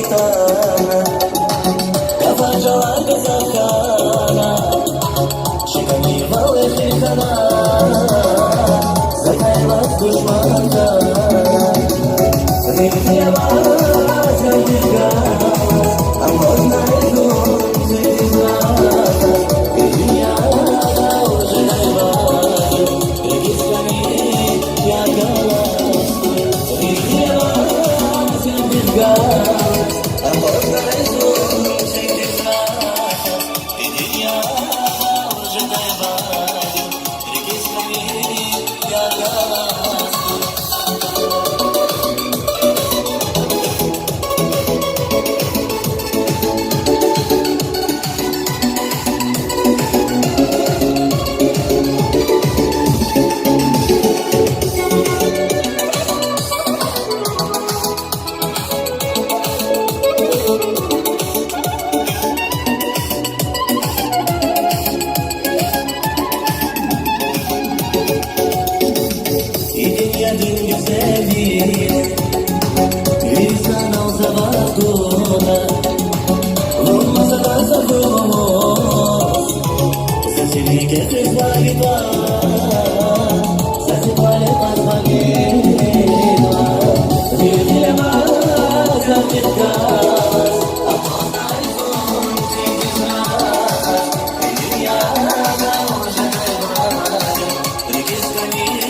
gitana Kafancalar kazakana Şikani valle şikana Zakaylas düşmanda Riktiya vas yandigas A można idu zizrata I dünyada уже najvažu Registrani jagalas Riktiya vas yandigas A można idu zizrata I dünyada уже najvažu Registrani jagalas Din güzeli Lisan olsa vazgeçme Olmasa da sakınmaz Sesini getir varita Sesi vale pasma gela Bir dilemaz yandigas Apona izun çekizras Dünyada hoca hayvan Registrani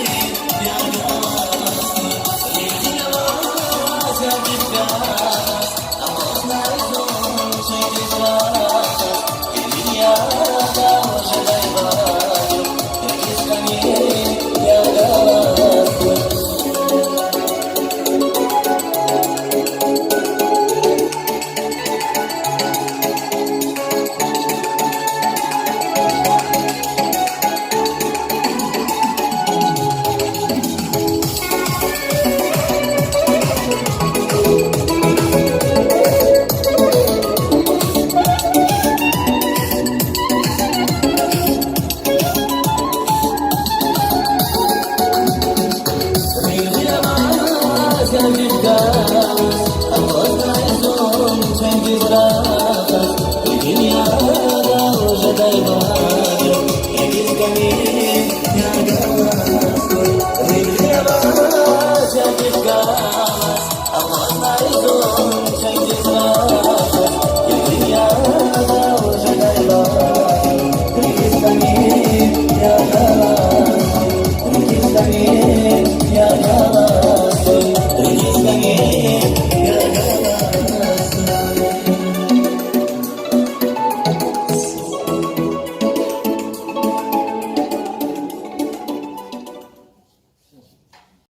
Yandigas, a voz da razão, sem desgraça.